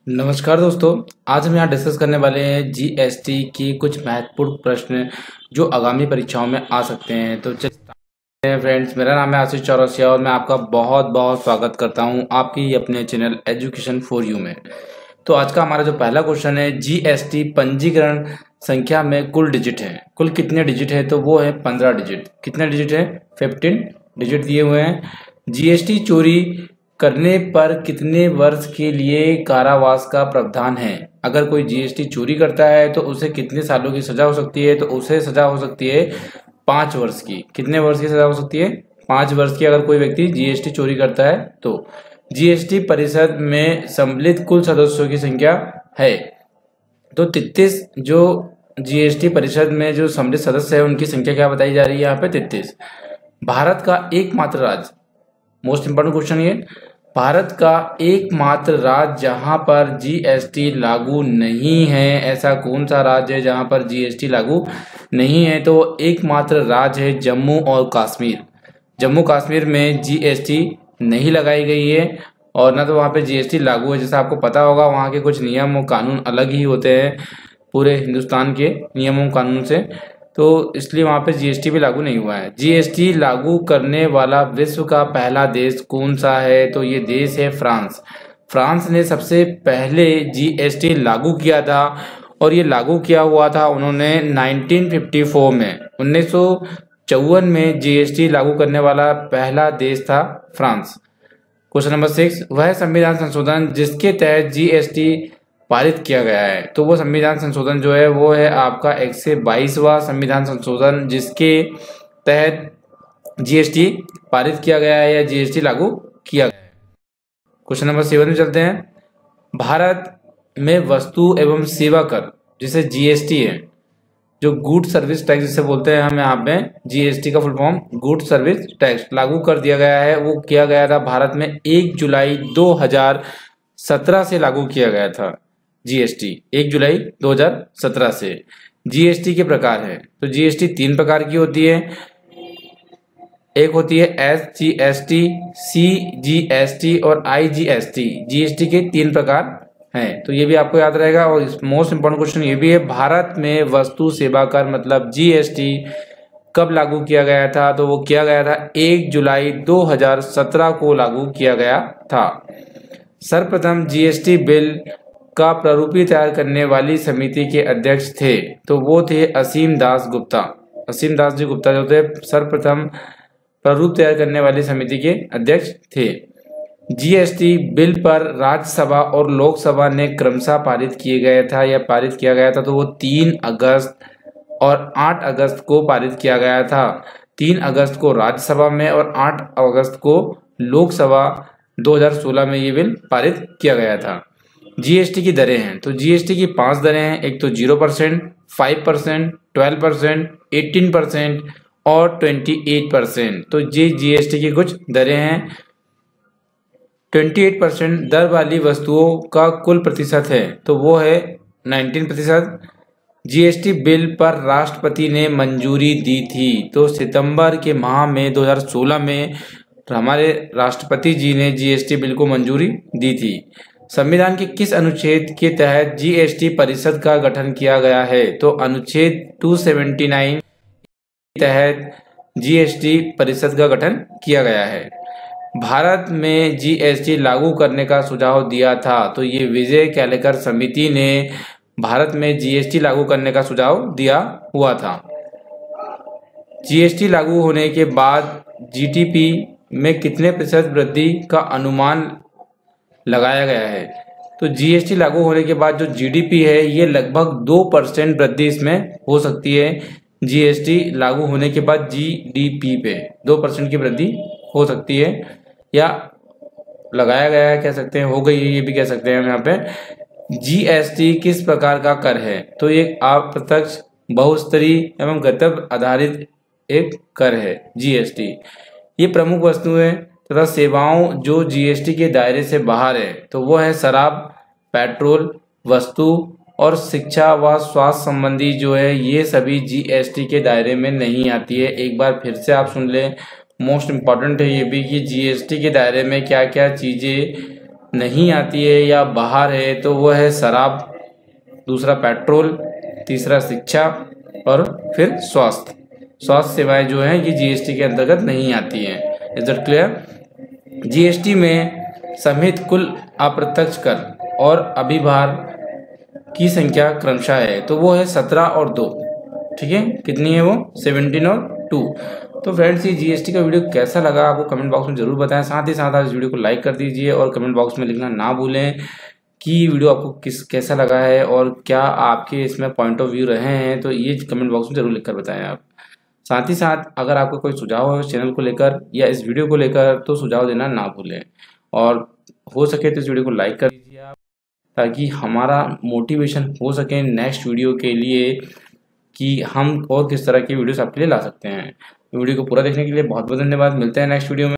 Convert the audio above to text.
नमस्कार दोस्तों। आज हम यहाँ डिस्कस करने वाले हैं जीएसटी की कुछ महत्वपूर्ण प्रश्न जो आगामी परीक्षाओं में आ सकते हैं। तो चलिए फ्रेंड्स, मेरा नाम है आशीष चौरसिया और मैं आपका बहुत बहुत स्वागत करता हूँ आपकी अपने चैनल एजुकेशन फॉर यू में। तो आज का हमारा जो पहला क्वेश्चन है, जीएसटी पंजीकरण संख्या में कुल डिजिट है, कुल कितने डिजिट है? तो वो है 15 डिजिट। कितने डिजिट है? 15 डिजिट दिए हुए हैं। जीएसटी चोरी करने पर कितने वर्ष के लिए कारावास का प्रावधान है? अगर कोई जीएसटी चोरी करता है तो उसे कितने सालों की सजा हो सकती है? तो उसे सजा हो सकती है 5 वर्ष की। कितने वर्ष की सजा हो सकती है? 5 वर्ष की, अगर कोई व्यक्ति जीएसटी चोरी करता है तो। जीएसटी परिषद में सम्मिलित कुल सदस्यों की संख्या है तो 33। जो जीएसटी परिषद में जो सम्मिलित सदस्य है उनकी संख्या क्या बताई जा रही है यहाँ पे? 33। भारत का एकमात्र राज्य, मोस्ट इंपॉर्टेंट क्वेश्चन ये, भारत का एकमात्र राज्य जहां पर जीएसटी लागू नहीं है, ऐसा कौन सा राज्य है जहां पर जीएसटी लागू नहीं है? तो एकमात्र राज्य है जम्मू और कश्मीर। जम्मू कश्मीर में जीएसटी नहीं लगाई गई है और ना तो वहां पे जीएसटी लागू है। जैसा आपको पता होगा, वहां के कुछ नियम और कानून अलग ही होते हैं पूरे हिंदुस्तान के नियमों कानून से, तो इसलिए वहां पे जीएसटी भी लागू नहीं हुआ है। जीएसटी लागू करने वाला विश्व का पहला देश कौन सा है? तो ये देश है फ्रांस। फ्रांस ने सबसे पहले जीएसटी लागू किया था और ये लागू किया हुआ था उन्होंने 1954 में। 1954 में जीएसटी लागू करने वाला पहला देश था फ्रांस। क्वेश्चन नंबर 6, वह संविधान संशोधन जिसके तहत जीएसटी पारित किया गया है। तो वो संविधान संशोधन जो है वो है आपका 122वां संविधान संशोधन जिसके तहत जीएसटी पारित किया गया है या जीएसटी लागू किया गया है। क्वेश्चन नंबर 7 में चलते हैं। भारत में वस्तु एवं सेवा कर जिसे जीएसटी है, जो गुड सर्विस टैक्स जिसे बोलते हैं हम यहाँ पे, जीएसटी का full form good service tax, लागू कर दिया गया है। वो किया गया था भारत में 1 जुलाई 2017 से लागू किया गया था जीएसटी, 1 जुलाई 2017 से। जीएसटी के प्रकार है, तो जीएसटी 3 प्रकार की होती है। एक होती है एसजीएसटी, सीजीएसटी और आईजीएसटी। जीएसटी के 3 प्रकार हैं, तो ये भी आपको याद रहेगा। और मोस्ट इंपोर्टेंट क्वेश्चन ये भी है, भारत में वस्तु सेवा कर मतलब जीएसटी कब लागू किया गया था? तो वो किया गया था 1 जुलाई 2017 को लागू किया गया था। सर्वप्रथम जीएसटी बिल का प्रारूप तैयार करने वाली समिति के अध्यक्ष थे, तो वो थे असीम दास गुप्ता। असीम दास जी गुप्ता जो थे सर्वप्रथम प्रारूप तैयार करने वाली समिति के अध्यक्ष थे। जीएसटी बिल पर राज्यसभा और लोकसभा ने क्रमशः पारित किए गया था या पारित किया गया था, तो वो 3 अगस्त और 8 अगस्त को पारित किया गया था। 3 अगस्त को राज्यसभा में और 8 अगस्त को लोकसभा 2016 में ये बिल पारित किया गया था। जीएसटी की दरें हैं, तो जीएसटी की 5 दरें हैं। एक तो 0%, 5%, 12%, 18% और 28%। तो ये जीएसटी की कुछ दरें हैं। 28% दर वाली वस्तुओं का कुल प्रतिशत है, तो वो है 19%। जीएसटी बिल पर राष्ट्रपति ने मंजूरी दी थी, तो सितंबर के माह में 2016 में हमारे राष्ट्रपति जी ने जीएसटी बिल को मंजूरी दी थी। संविधान के किस अनुच्छेद के तहत जीएसटी परिषद का गठन किया गया है? तो अनुच्छेद 279 के तहत जीएसटी परिषद का गठन किया गया है। भारत में जीएसटी लागू करने का सुझाव दिया था, तो ये विजय केलकर समिति ने भारत में जीएसटी लागू करने का सुझाव दिया हुआ था। जीएसटी लागू होने के बाद जीडीपी में कितने प्रतिशत वृद्धि का अनुमान लगाया गया है? तो जीएसटी लागू होने के बाद जो जीडीपी है ये लगभग 2% वृद्धि इसमें हो सकती है। जीएसटी लागू होने के बाद जीडीपी पे 2% की वृद्धि हो सकती है या लगाया गया है, कह सकते हैं, हो गई है, ये भी कह सकते हैं हम यहाँ पे। जीएसटी किस प्रकार का कर है? तो ये अप्रत्यक्ष, बहुस्तरीय एवं गंतव्य आधारित एक कर है जीएसटी। ये प्रमुख वस्तुएं तथा सेवाओं जो जीएसटी के दायरे से बाहर है, तो वो है शराब, पेट्रोल, वस्तु और शिक्षा व स्वास्थ्य संबंधी जो है ये सभी जीएसटी के दायरे में नहीं आती है। एक बार फिर से आप सुन लें, मोस्ट इम्पॉर्टेंट है ये भी कि जीएसटी के दायरे में क्या क्या चीज़ें नहीं आती है या बाहर है तो वो है शराब, दूसरा पेट्रोल, तीसरा शिक्षा और फिर स्वास्थ्य सेवाएं जो हैं ये जीएसटी के अंतर्गत नहीं आती हैं। Is that clear? जीएसटी में समेत कुल अप्रत्यक्ष कर और अभिभार की संख्या क्रमशः है, तो वो है 17 और 2। ठीक है, कितनी है वो? 17 और 2। तो फ्रेंड्स, ये जीएसटी का वीडियो कैसा लगा आपको कमेंट बॉक्स में जरूर बताएं। साथ ही साथ आप इस वीडियो को लाइक कर दीजिए और कमेंट बॉक्स में लिखना ना भूलें कि ये वीडियो आपको कैसा लगा है और क्या आपके इसमें पॉइंट ऑफ व्यू रहे हैं, तो ये कमेंट बॉक्स में जरूर लिखकर बताएं आप। साथ ही साथ अगर आपको कोई सुझाव हो इस चैनल को लेकर या इस वीडियो को लेकर तो सुझाव देना ना भूलें, और हो सके तो इस वीडियो को लाइक कर दीजिए आप, ताकि हमारा मोटिवेशन हो सके नेक्स्ट वीडियो के लिए कि हम और किस तरह की वीडियोस आपके लिए ला सकते हैं। वीडियो को पूरा देखने के लिए बहुत बहुत धन्यवाद। मिलते हैं नेक्स्ट वीडियो में।